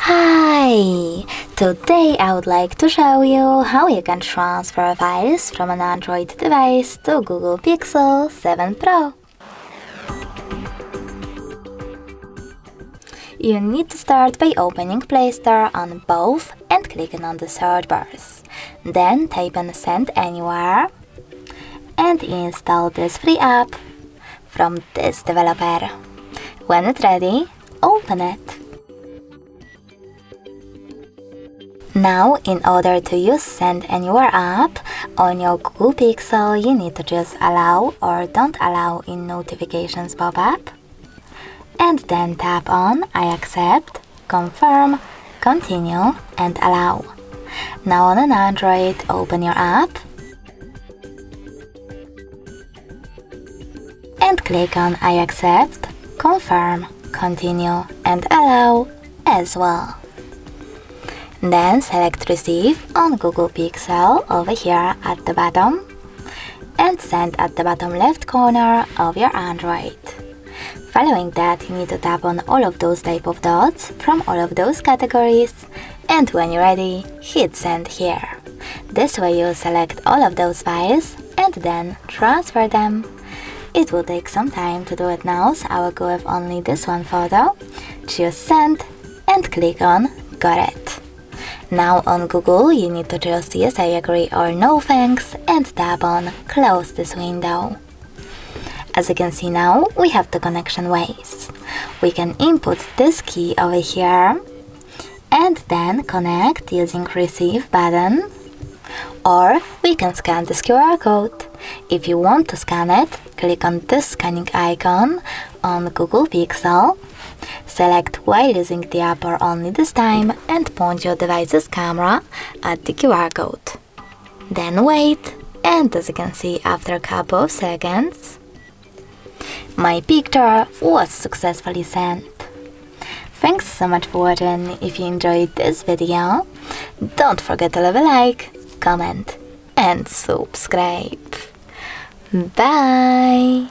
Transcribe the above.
Hi! Today I would like to show you how you can transfer files from an Android device to Google Pixel 7 Pro. You need to start by opening Play Store on both and clicking on the search bars. Then type in Send Anywhere and install this free app from this developer. When it's ready, open it. Now, in order to use Send Anywhere app on your Google Pixel, you need to just allow or don't allow in notifications pop-up, and then tap on I accept, confirm, continue, and allow. Now on an Android, open your app and click on I accept, confirm, continue, and allow as well. Then select Receive on Google Pixel over here at the bottom and Send at the bottom left corner of your Android. Following that, you need to tap on all of those type of dots from all of those categories, and when you're ready, hit Send here. This way you'll select all of those files and then transfer them. It will take some time to do it now, so I will go with only this one photo. Choose Send and click on Got it. Now on Google, you need to choose Yes, I agree or No thanks and tap on Close this window. As you can see now, we have the connection ways. We can input this key over here and then connect using Receive button, or we can scan this QR code. If you want to scan it, click on this scanning icon on Google Pixel. Select while using the app or only this time and point your device's camera at the QR code. Then wait, and as you can see, after a couple of seconds, my picture was successfully sent. Thanks so much for watching. If you enjoyed this video, don't forget to leave a like, comment and subscribe. Bye!